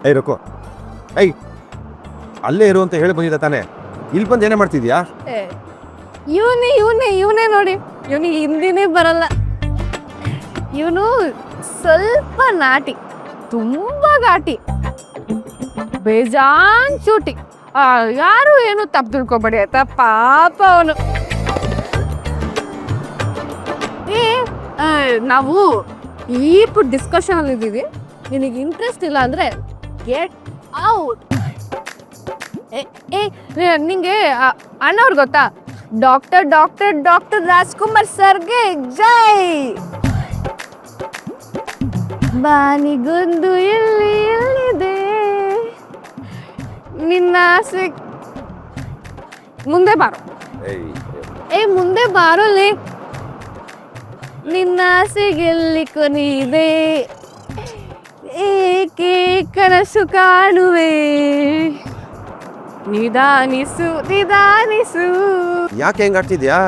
ಏಯ್ ರೊಕ್ಕೋ, ಏಯ್ ಅಲ್ಲೇ ಇರು ಅಂತ ಹೇಳಿ ಬಂದಿದ್ದ ತಾನೆ, ಇಲ್ಲಿ ಬಂದು ಏನೇ ಮಾಡ್ತಿದ್ಯಾ? ಇವನೇ ನೋಡಿ, ಇವನಿಗೆ ಹಿಂದಿನೇ ಬರಲ್ಲ. ಇವನು ಸ್ವಲ್ಪ ನಾಟಿ, ತುಂಬಾ ಘಾಟಿ, ಬೇಜಾನ್ ಚೂಟಿ. ಯಾರು ಏನು ತಪ್ಪು ತಿಳ್ಕೊಬೇಡಿ ಆಯ್ತಾ, ಪಾಪ ಅವನು. ನಾವು ಈಪ್ ಡಿಸ್ಕಷನ್ ಅಲ್ಲಿ ಇದ್ದೀವಿ, ನಿನಗೆ ಇಂಟ್ರೆಸ್ಟ್ ಇಲ್ಲ ಅಂದ್ರೆ ಗೆಟ್ ಔಟ್. ನಿಂಗೆ ಅಣ್ಣವ್ರು ಗೊತ್ತಾ? ಡಾಕ್ಟರ್ ಡಾಕ್ಟರ್ ಡಾಕ್ಟರ್ ರಾಜ್ಕುಮಾರ್ ಸರ್ಗೆ ಜೈ. ಬಾನಿಗೊಂದು ಎಲ್ಲಿದೆ ನಿನ್ನ ಆಸೆ. ಮುಂದೆ ಬಾರೋ, ಮುಂದೆ ಬಾರೋಲಿ. ನಿನ್ನ ಆಸೆಗೆಲ್ಲಿ ಕೊನಿದೆ, ಏಕೆ ಕನಸು ಕಾಣುವೆ, ನಿಧಾನಿಸು ನಿಧಾನಿಸು. ಯಾಕೆ ಹೆಂಗ್ ಆಡ್ತಿದ್ಯಾ?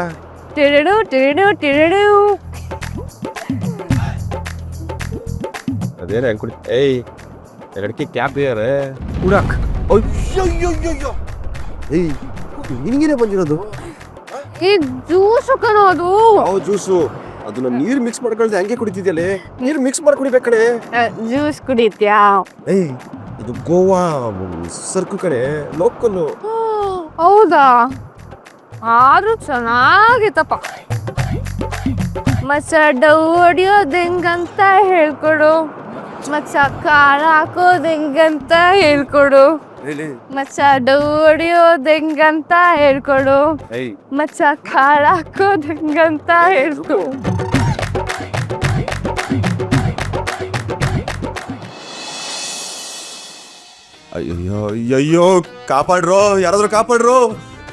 ಟಿರಡು ಟಿರಡು ಟಿರಡು. ಅದೇನೇ ಹೆಂಗ್ ಕುಡಿ. ಏಯ್ ಲಡ್ಕಿ ಕ್ಯಾಪ್ ಯಾರೇ ಕುಡಾಕ್. ಅಯ್ಯೋ ಏಯ್ ನಿನಗೇನೆ ಬಂದಿರೋದು? ಈ ಜ್ಯೂಸು ಕಣೋ ಅದು. ಯಾವ ಜ್ಯೂಸು? ಅದನ್ನ ನೀರು ಮಿಕ್ಸ್ ಮಾಡ್ಕೊಳ್ದೆ ಹಂಗೆ ಕುಡಿತಿದ್ಯಲ್ಲೇ. ನೀರು ಮಿಕ್ಸ್ ಮಾಡಿ ಕುಡಿಬೇಕು ಕಣೆ. ಜ್ಯೂಸ್ ಕುಡಿತ್ಯಾ? ಏಯ್ ಇದು ಗೋವಾ ಸರ್ಕು ಕಣೆ, ಲೋಕಲ್ಲು. ಹೌದಾ? ಆದ್ರೂ ಚೆನ್ನಾಗಿತ್ತಪ್ಪ. ಮಚ್ಚ ಡವ್ ಹೊಡಿಯೋದು ಹೆಂಗಂತ ಹೇಳ್ಕೊಡು, ಮಚ್ಚ ಖಾರ ಹಾಕೋದು ಹೆಂಗಂತ ಹೇಳ್ಕೊಡು, ಮಚ್ಚ ಡವ್ ಹೊಡಿಯೋದು ಹೆಂಗಂತ ಹೇಳ್ಕೊಡು, ಮಚ್ಚ ಖಾರ ಹಾಕೋದು ಹೆಂಗಂತ ಹೇಳ್ಕೊಡು. ಅಯ್ಯೋ ಅಯ್ಯೋ ಕಾಪಾಡ್ರೋ, ಯಾರಾದ್ರೂ ಕಾಪಾಡ್ರೋ.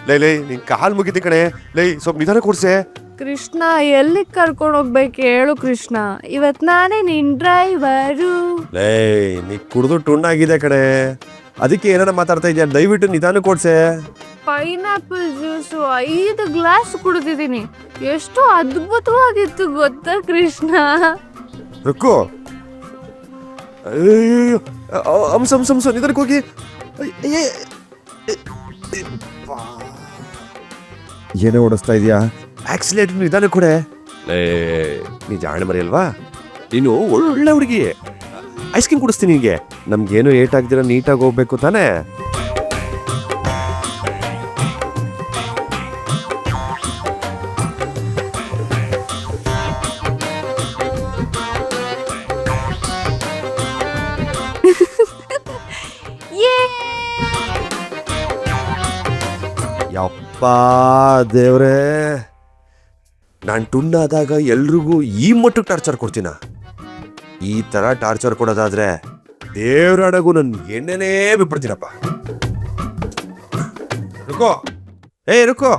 ಲೈ ನಿನ್ ಕಾಲ್ ಮುಗಿತಿ ಕಣೆ. ಲೈ ಸ್ವಲ್ಪ ನಿಧಾನ ಕೊಡ್ಸೆ. ಕೃಷ್ಣ ಎಲ್ಲಿ ಕರ್ಕೊಂಡು ಹೋಗ್ಬೇಕು ಹೇಳು ಕೃಷ್ಣ, ಇವತ್ ನಾನೇ ನಿನ್ ಡ್ರೈವರು. ಲೈ ನೀ ಕುಡ್ದು ಟುಣ್ಣಾಗಿದೆ ಕಣೆ, ಅದಕ್ಕೆ ಏನಾರ ಮಾತಾಡ್ತಾ ಇದ್ಯಾ, ದಯವಿಟ್ಟು ನಿಧಾನ ಕೊಡ್ಸೆ. ಪೈನಾಪಲ್ ಜ್ಯೂಸು 5 ಗ್ಲಾಸ್ ಕುಡಿದಿದ್ದೀನಿ, ಎಷ್ಟು ಅದ್ಭುತವಾಗಿತ್ತು ಗೊತ್ತಾ ಕೃಷ್ಣ. ರುಕ್ಕು, ಹಂಸ ನಿಧಾನಕ್ಕೆ ಹೋಗಿ. ಏನೇ ಓಡಿಸ್ತಾ ಇದೆಯಾ? ಆಕ್ಸಿಲೇಟರ್ ನಿಧಾನ ಕೊಡೆ. ನೀ ಜಾಣ ಮರಿ ಅಲ್ವಾ, ನೀನು ಒಳ್ಳೆ ಹುಡುಗಿ. ಐಸ್ ಕ್ರೀಮ್ ಕುಡಿಸ್ತೀನಿ ನಿನಗೆ. ನಮ್ಗೇನು ಏಟ್ ಆಗ್ದಿರ ನೀಟಾಗಿ ಹೋಗ್ಬೇಕು ತಾನೇ. ಯಪ್ಪ ದೇವ್ರೇ, ನಾನು ಟುಣ್ಣಾದಾಗ ಎಲ್ರಿಗೂ ಈ ಮಟ್ಟಕ್ಕೆ ಟಾರ್ಚರ್ ಕೊಡ್ತೀನ? ಈ ತರ ಟಾರ್ಚರ್ ಕೊಡೋದಾದ್ರೆ ದೇವ್ರಾಡಗೂ ನನ್ ಎಣ್ಣೆನೇ ಬಿಟ್ಬಿಡ್ತೀನಪ್ಪ. ರುಕೋ, ರುಕೋ.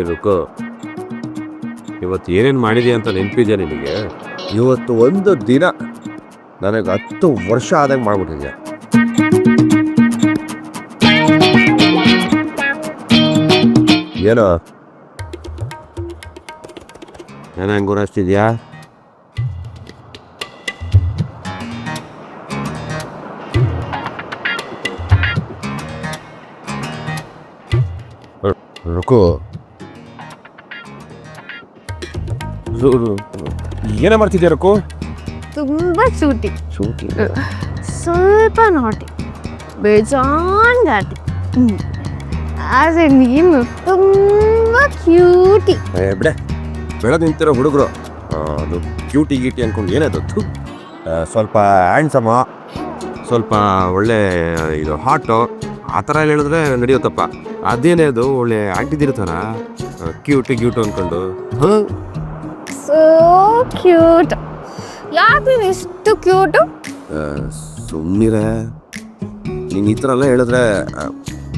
ರುಕೋ, ಇವತ್ತು ಏನೇನು ಮಾಡಿದೆಯಾ ಅಂತ ನೆನಪಿದ್ಯಾ ನಿನಗೆ? ಇವತ್ತು ಒಂದು ದಿನ ನನಗೆ 10 ವರ್ಷ ಆದಂಗೆ ಮಾಡ್ಬಿಟ್ಟಿದ್ಯಾ. ಏನೋ ಚೆನ್ನಾಗಿ ಗುರಾಯಿಸ್ತಿದ್ಯಾ? ರುಕು ಏನೇ ಮಾಡ್ತಿದ್ಯಾ ರುಕು? ತುಂಬಾ ಚೂಟಿ, ಶೂಟಿ ಸ್ವಲ್ಪ ನಾಟಿ, ಬೇಜಾನ್ ಘಾಟಿ. ಆದ್ರೆ ನೀನು ತುಂಬಾ ಕ್ಯೂಟಿ. ಬಿಡೆ ಬೆಳೆದು ನಿಂತಿರೋ ಹುಡುಗರು ಅದು ಕ್ಯೂಟಿ ಗೀಟಿ ಅನ್ಕೊಂಡು ಏನದು ಸ್ವಲ್ಪ ಹ್ಯಾಂಡ್ಸಮ, ಸ್ವಲ್ಪ ಒಳ್ಳೆ ಇದು ಹಾಟು ಆ ಥರ ಎಲ್ಲ ಹೇಳಿದ್ರೆ ನಡೆಯುತ್ತಪ್ಪ. ಅದೇನೇ ಅದು ಒಳ್ಳೆ ಆಂಟಿದಿರೋ ಥರ ಕ್ಯೂಟಿ ಕ್ಯೂಟು ಅಂದ್ಕೊಂಡು ಸೋ ಕ್ಯೂಟ್. ಯಾಕೆ ನೀನು ಇಷ್ಟು ಕ್ಯೂಟು? ಸುಮ್ಮನಿರೆ. ನೀನು ಈ ಥರ ಎಲ್ಲ ಹೇಳಿದ್ರೆ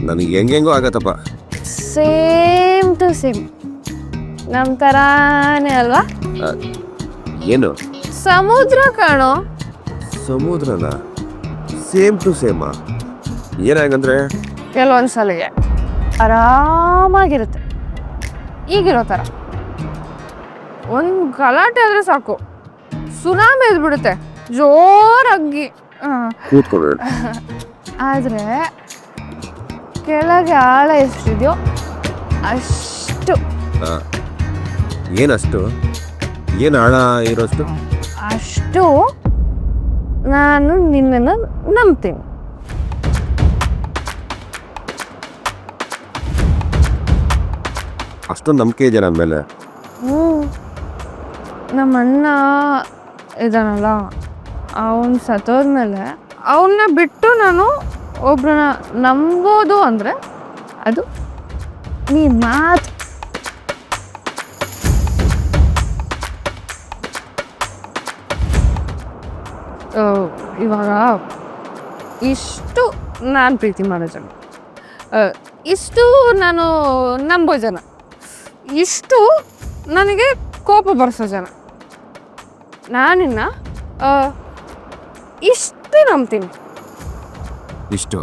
ನನಗೆ ಹೆಂಗೆಂಗೋ ಆಗತ್ತಪ್ಪ. ಸೇಮ್ ಟು ಸೇಮ್ ನಮ್ಮ ಥರಾನೇ ಅಲ್ವಾ? ಏನು ಸಮುದ್ರ ಕಾಣೋ. ಸಮುದ್ರನ ಸೇಮ್ ಟು ಸೇಮಾ? ಏನಾಗಂದ್ರೆ ಕೆಲವೊಂದ್ಸಲಿಗೆ ಆರಾಮಾಗಿರುತ್ತೆ, ಈಗಿರೋ ಥರ. ಒಂದು ಗಲಾಟೆ ಆದರೆ ಸಾಕು, ಸುನಾಮಿ ಎದ್ಬಿಡುತ್ತೆ ಜೋರಾಗಿ. ಕೂತ್ಕೊಬೇಡ. ಆದರೆ ಕೆಳಗೆ ಆಳ ಎಷ್ಟಿದೆಯೋ ಅಷ್ಟು ಏನಷ್ಟು? ಏನು ಆಳ ಇರೋಷ್ಟು? ಅಷ್ಟು ನಾನು ನಿನ್ನನ್ನು ನಂಬ್ತೀನಿ. ಅಷ್ಟೊಂದು ನಂಬಿಕೆ ಇದೆ ನನ್ನ ಮೇಲೆ? ನಮ್ಮ ಅಣ್ಣ ಇದಾನಲ್ಲ, ಅವನು ಸತ್ತೋದ್ಮೇಲೆ ಅವನ್ನ ಬಿಟ್ಟು ನಾನು ಒಬ್ರನ್ನ ನಂಬೋದು ಅಂದರೆ ಅದು ನೀ ಮಾತು. ಇವಾಗ ಇಷ್ಟು ನಾನು ಪ್ರೀತಿ ಮಾಡೋ ಜನ, ಇಷ್ಟು ನಾನು ನಂಬೋ ಜನ, ಇಷ್ಟು ನನಗೆ ಕೋಪ ಬರ್ಸೋ ಜನ, ನಾನಿನ್ನ ಇಷ್ಟು ನಂಬ್ತೀನಿ. ಇಷ್ಟು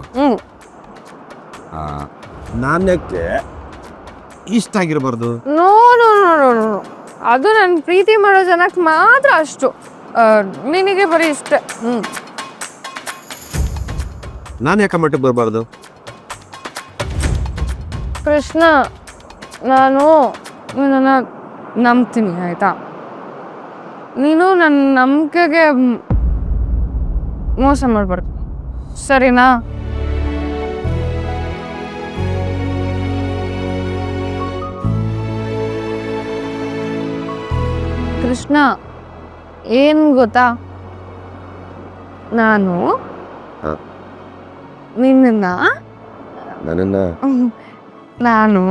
ನಾನು ಯಾಕೆ ಇಷ್ಟ ಆಗಿರಬಾರ್ದು? No no no no no, ಅದು ನನ್ನ ಪ್ರೀತಿ ಮಾಡೋ ಜನಕ್ಕೆ ಮಾತ್ರ ಅಷ್ಟು. ನಿನಗೆ ಬರೀ ಇಷ್ಟೇ. ನಾನು ಯಾಕೆ ಮಟ್ಟಿಗೆ ಬರಬಾರ್ದು? ಕೃಷ್ಣ, ನಾನು ನಿನ್ನನ್ನು ನಂಬ್ತೀನಿ ಆಯಿತಾ? ನೀನು ನನ್ನ ನಂಬಿಕೆಗೆ ಮೋಸ ಮಾಡಬಾರ್ದು, ಸರಿನಾ? ಕೃಷ್ಣ, ಏನು ಗೊತ್ತಾ, ನಾನು ನನ್ನನ್ನು ನಾನು